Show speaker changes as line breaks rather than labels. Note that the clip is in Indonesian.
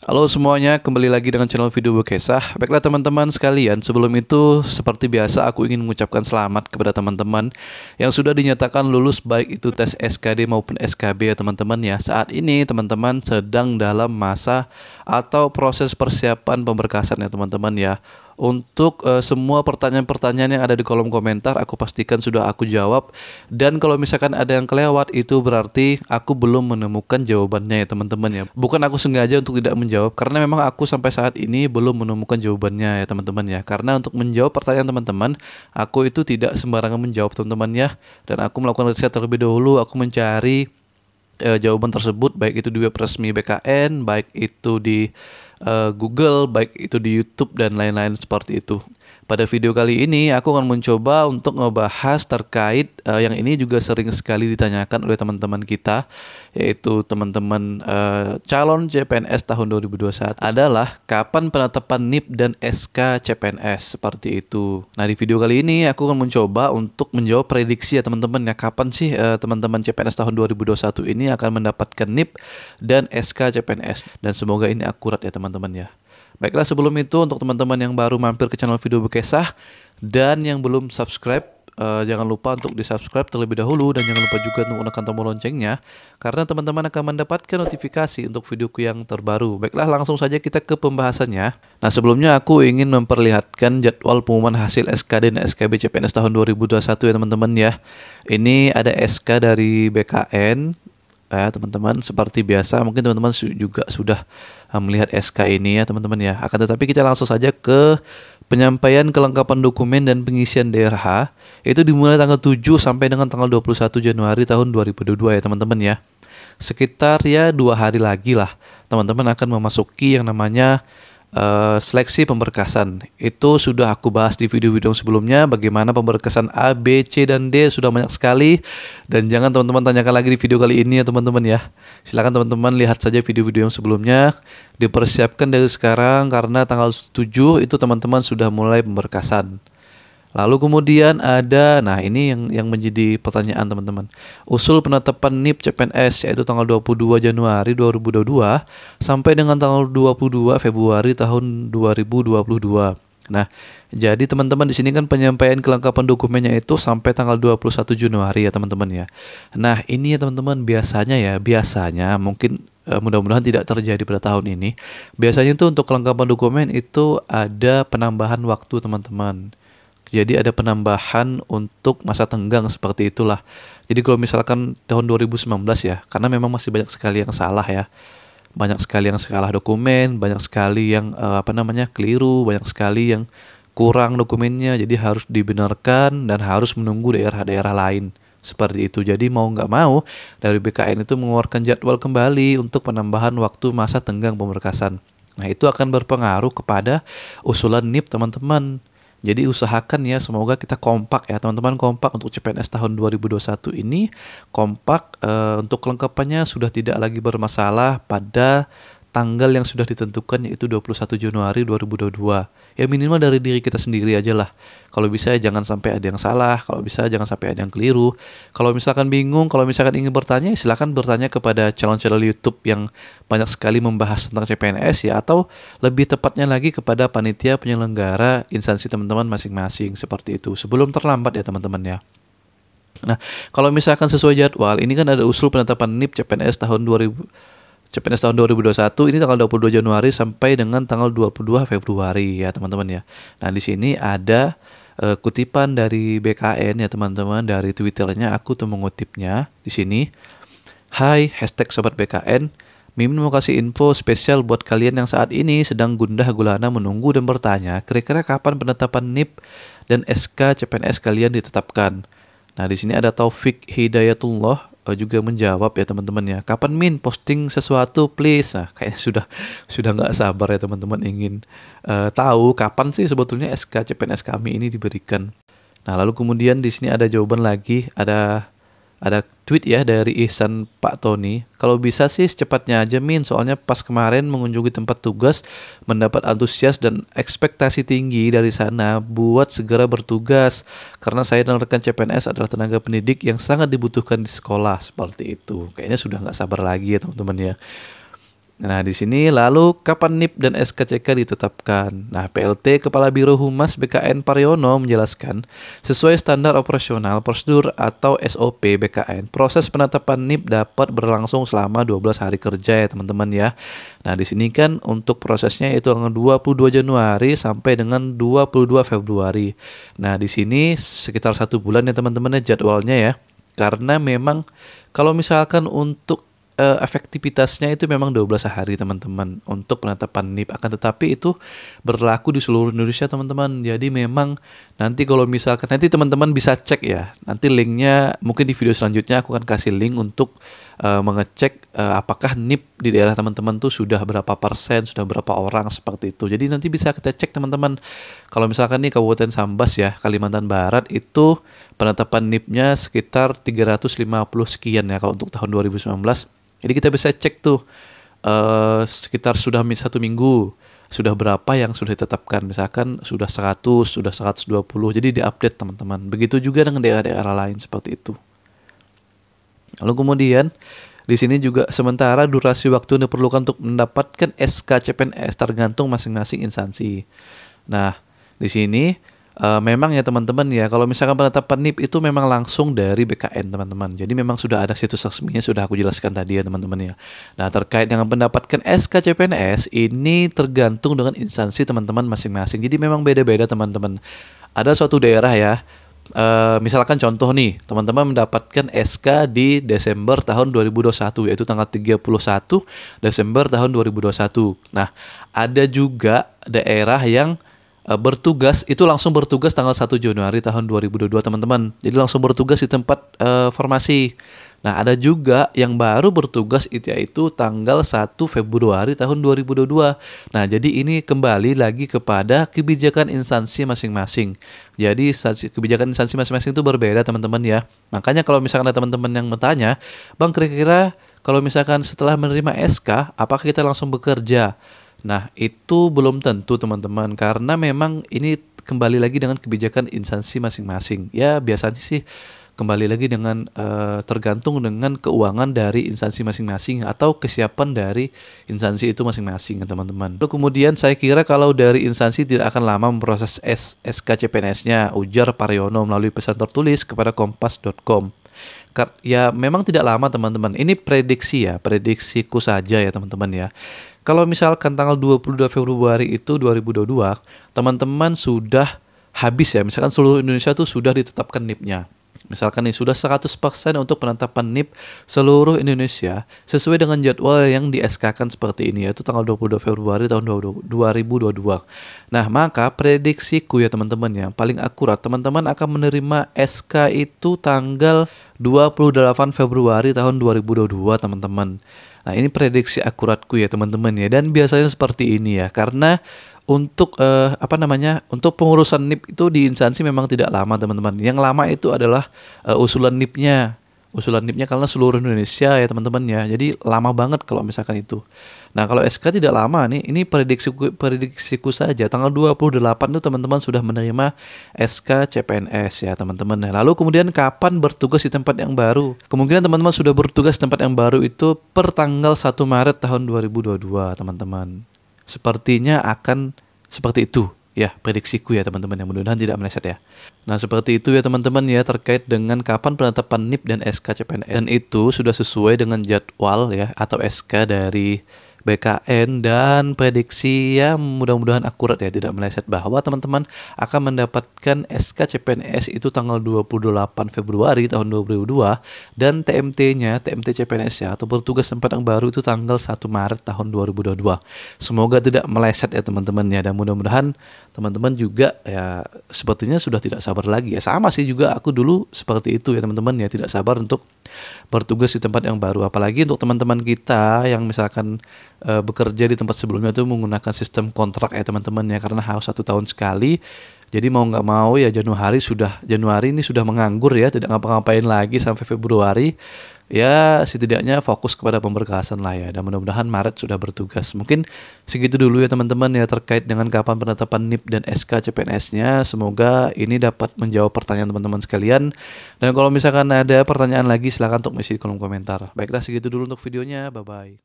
Halo semuanya, kembali lagi dengan channel Video Bekesah. Baiklah teman-teman sekalian, sebelum itu seperti biasa aku ingin mengucapkan selamat kepada teman-teman yang sudah dinyatakan lulus baik itu tes SKD maupun SKB ya teman-teman ya. Saat ini teman-teman sedang dalam masa atau proses persiapan pemberkasan ya teman-teman ya. Untuk semua pertanyaan-pertanyaan yang ada di kolom komentar aku pastikan sudah aku jawab. Dan kalau misalkan ada yang kelewat itu berarti aku belum menemukan jawabannya ya teman-teman ya. Bukan aku sengaja untuk tidak menjawab, karena memang aku sampai saat ini belum menemukan jawabannya ya teman-teman ya. Karena untuk menjawab pertanyaan teman-teman, aku itu tidak sembarangan menjawab teman-teman ya. Dan aku melakukan riset terlebih dahulu, aku mencari jawaban tersebut baik itu di web resmi BKN, baik itu di Google, baik itu di YouTube dan lain-lain seperti itu. Pada video kali ini aku akan mencoba untuk ngebahas terkait yang ini juga sering sekali ditanyakan oleh teman-teman kita, yaitu teman-teman calon CPNS tahun 2021 adalah kapan penetapan NIP dan SK CPNS seperti itu. Nah, di video kali ini aku akan mencoba untuk menjawab prediksi ya teman-teman ya, kapan sih teman-teman CPNS tahun 2021 ini akan mendapatkan NIP dan SK CPNS, dan semoga ini akurat ya teman-teman ya. Baiklah, sebelum itu untuk teman-teman yang baru mampir ke channel Video Bekesah dan yang belum subscribe, jangan lupa untuk di subscribe terlebih dahulu, dan jangan lupa juga untuk menekan tombol loncengnya karena teman-teman akan mendapatkan notifikasi untuk videoku yang terbaru. Baiklah, langsung saja kita ke pembahasannya. Nah, sebelumnya aku ingin memperlihatkan jadwal pengumuman hasil SKD dan SKB CPNS tahun 2021 ya teman-teman ya. Ini ada SK dari BKN ya teman-teman, seperti biasa mungkin teman-teman juga sudah melihat SK ini ya teman-teman ya. Akan tetapi kita langsung saja ke penyampaian kelengkapan dokumen dan pengisian DRH. Itu dimulai tanggal 7 sampai dengan tanggal 21 Januari tahun 2022 ya teman-teman ya. Sekitar ya 2 hari lagi lah teman-teman akan memasuki yang namanya seleksi pemberkasan. Itu sudah aku bahas di video-video sebelumnya, bagaimana pemberkasan A, B, C, dan D sudah banyak sekali. Dan jangan teman-teman tanyakan lagi di video kali ini ya teman-teman ya. Silakan teman-teman lihat saja video-video yang sebelumnya. Dipersiapkan dari sekarang karena tanggal 7 itu teman-teman sudah mulai pemberkasan. Lalu kemudian ada, nah ini yang menjadi pertanyaan teman-teman. Usul penetapan NIP CPNS yaitu tanggal 22 Januari 2022 sampai dengan tanggal 22 Februari tahun 2022. Nah, jadi teman-teman di sini kan penyampaian kelengkapan dokumennya itu sampai tanggal 21 Januari ya teman-teman ya. Nah, ini ya teman-teman, biasanya mungkin mudah-mudahan tidak terjadi pada tahun ini. Biasanya itu untuk kelengkapan dokumen itu ada penambahan waktu teman-teman. Jadi ada penambahan untuk masa tenggang seperti itulah. Jadi kalau misalkan tahun 2019 ya, karena memang masih banyak sekali yang salah ya. Banyak sekali yang salah dokumen, banyak sekali yang keliru, banyak sekali yang kurang dokumennya. Jadi harus dibenarkan dan harus menunggu daerah-daerah lain. Seperti itu. Jadi mau nggak mau dari BKN itu mengeluarkan jadwal kembali untuk penambahan waktu masa tenggang pemberkasan. Nah, itu akan berpengaruh kepada usulan NIP teman-teman. Jadi usahakan ya, semoga kita kompak ya teman-teman, kompak untuk CPNS tahun 2021 ini, kompak untuk kelengkapannya sudah tidak lagi bermasalah pada tanggal yang sudah ditentukan, yaitu 21 Januari 2022. Ya minimal dari diri kita sendiri aja lah. Kalau bisa jangan sampai ada yang salah, kalau bisa jangan sampai ada yang keliru. Kalau misalkan bingung, kalau misalkan ingin bertanya, silakan bertanya kepada channel-channel YouTube yang banyak sekali membahas tentang CPNS ya, atau lebih tepatnya lagi kepada panitia penyelenggara instansi teman-teman masing-masing seperti itu. Sebelum terlambat ya teman-teman ya. Nah, kalau misalkan sesuai jadwal, ini kan ada usul penetapan NIP CPNS tahun 2021 ini tanggal 22 Januari sampai dengan tanggal 22 Februari ya teman-teman ya. Nah, di sini ada kutipan dari BKN ya teman-teman, dari Twitternya aku tuh mengutipnya di sini. Hai, hashtag Sobat BKN, Mimin mau kasih info spesial buat kalian yang saat ini sedang gundah gulana menunggu dan bertanya kira-kira kapan penetapan NIP dan SK CPNS kalian ditetapkan. Nah, di sini ada Taufik Hidayatullah juga menjawab ya teman-teman ya. Kapan Min posting sesuatu please? Nah, kayaknya sudah nggak sabar ya teman-teman ingin tahu kapan sih sebetulnya SK CPNS kami ini diberikan. Nah, lalu kemudian di sini ada jawaban lagi, ada tweet ya dari Ihsan Pak Tony. Kalau bisa sih secepatnya aja Min, soalnya pas kemarin mengunjungi tempat tugas mendapat antusias dan ekspektasi tinggi dari sana buat segera bertugas. Karena saya dan rekan CPNS adalah tenaga pendidik yang sangat dibutuhkan di sekolah seperti itu. Kayaknya sudah nggak sabar lagi ya teman-teman ya. Nah, di sini lalu kapan NIP dan SKCK ditetapkan? Nah, PLT Kepala Biro Humas BKN Pariono menjelaskan, sesuai standar operasional prosedur atau SOP BKN, proses penetapan NIP dapat berlangsung selama 12 hari kerja ya teman-teman ya. Nah, di sini kan untuk prosesnya itu tanggal 22 Januari sampai dengan 22 Februari. Nah, di sini sekitar 1 bulan ya teman-teman ya jadwalnya ya. Karena memang kalau misalkan untuk efektivitasnya itu memang 12 hari teman-teman untuk penetapan NIP, akan tetapi itu berlaku di seluruh Indonesia teman-teman. Jadi memang nanti kalau misalkan nanti teman-teman bisa cek ya, nanti linknya mungkin di video selanjutnya aku akan kasih link untuk mengecek apakah NIP di daerah teman-teman tuh sudah berapa persen, sudah berapa orang seperti itu. Jadi nanti bisa kita cek teman-teman. Kalau misalkan nih Kabupaten Sambas ya, Kalimantan Barat itu penetapan NIP-nya sekitar 350 sekian ya kalau untuk tahun 2019. Jadi kita bisa cek tuh sekitar sudah 1 minggu sudah berapa yang sudah ditetapkan. Misalkan sudah 100, sudah 120. Jadi diupdate teman-teman. Begitu juga dengan daerah-daerah lain seperti itu. Lalu kemudian di sini juga sementara durasi waktu yang diperlukan untuk mendapatkan SK CPNS tergantung masing-masing instansi. Nah, di sini memang ya teman-teman ya, kalau misalkan penetapan NIP itu memang langsung dari BKN teman-teman. Jadi memang sudah ada situs resminya, sudah aku jelaskan tadi ya teman-teman ya. Nah, terkait dengan mendapatkan SK CPNS ini tergantung dengan instansi teman-teman masing-masing. Jadi memang beda-beda teman-teman. Ada suatu daerah ya, misalkan contoh nih, teman-teman mendapatkan SK di Desember tahun 2021, yaitu tanggal 31 Desember tahun 2021. Nah, ada juga daerah yang bertugas itu langsung bertugas tanggal 1 Januari tahun 2022 teman-teman. Jadi langsung bertugas di tempat formasi. Nah, ada juga yang baru bertugas itu yaitu tanggal 1 Februari tahun 2022. Nah, jadi ini kembali lagi kepada kebijakan instansi masing-masing. Jadi kebijakan instansi masing-masing itu berbeda teman-teman ya. Makanya kalau misalkan ada teman-teman yang bertanya, "Bang, kira-kira kalau misalkan setelah menerima SK, apakah kita langsung bekerja?" Nah, itu belum tentu teman-teman, karena memang ini kembali lagi dengan kebijakan instansi masing-masing. Ya, biasanya sih kembali lagi dengan tergantung dengan keuangan dari instansi masing-masing atau kesiapan dari instansi itu masing-masing teman-teman. Lalu kemudian saya kira kalau dari instansi tidak akan lama memproses SK CPNS-nya, ujar Pariono melalui pesan tertulis kepada kompas.com. Ya memang tidak lama teman-teman. Ini prediksi ya, prediksiku saja ya teman-teman ya. Kalau misalkan tanggal 22 Februari itu 2022, teman-teman sudah habis ya, misalkan seluruh Indonesia tuh sudah ditetapkan NIP-nya. Misalkan nih sudah 100% untuk penetapan NIP seluruh Indonesia sesuai dengan jadwal yang di SK-kan seperti ini, yaitu tanggal 22 Februari tahun 2022. Nah, maka prediksiku ya teman-teman yang paling akurat, teman-teman akan menerima SK itu tanggal 28 Februari tahun 2022 teman-teman. Nah, ini prediksi akuratku ya teman-teman ya, dan biasanya seperti ini ya, karena untuk untuk pengurusan NIP itu di instansi memang tidak lama teman-teman. Yang lama itu adalah usulan NIP-nya. Usulan NIP-nya karena seluruh Indonesia ya teman-teman ya. Jadi lama banget kalau misalkan itu. Nah, kalau SK tidak lama nih, ini prediksiku saja. Tanggal 28 itu teman-teman sudah menerima SK CPNS ya teman-teman. Nah, lalu kemudian kapan bertugas di tempat yang baru? Kemungkinan teman-teman sudah bertugas di tempat yang baru itu per tanggal 1 Maret tahun 2022 teman-teman. Sepertinya akan seperti itu ya prediksiku ya teman-teman, yang mudah-mudahan tidak meleset ya. Nah, seperti itu ya teman-teman ya terkait dengan kapan penetapan NIP dan SK CPNS, dan itu sudah sesuai dengan jadwal ya atau SK dari BKN, dan prediksi ya mudah-mudahan akurat ya, tidak meleset, bahwa teman-teman akan mendapatkan SK CPNS itu tanggal 28 Februari tahun 2022 dan TMT CPNS ya atau bertugas tempat yang baru itu tanggal 1 Maret tahun 2022. Semoga tidak meleset ya teman-teman ya, dan mudah-mudahan teman-teman juga ya sepertinya sudah tidak sabar lagi ya. Sama sih juga aku dulu seperti itu ya teman-teman ya, tidak sabar untuk bertugas di tempat yang baru. Apalagi untuk teman-teman kita yang misalkan bekerja di tempat sebelumnya itu menggunakan sistem kontrak ya teman-teman ya, karena harus 1 tahun sekali. Jadi mau nggak mau ya Januari ini sudah menganggur ya, tidak ngapa-ngapain lagi sampai Februari. Ya setidaknya fokus kepada pemberkasan lah ya, dan mudah-mudahan Maret sudah bertugas. Mungkin segitu dulu ya teman-teman ya terkait dengan kapan penetapan NIP dan SK CPNS-nya. Semoga ini dapat menjawab pertanyaan teman-teman sekalian, dan kalau misalkan ada pertanyaan lagi silahkan untuk mengisi di kolom komentar. Baiklah, segitu dulu untuk videonya, bye bye.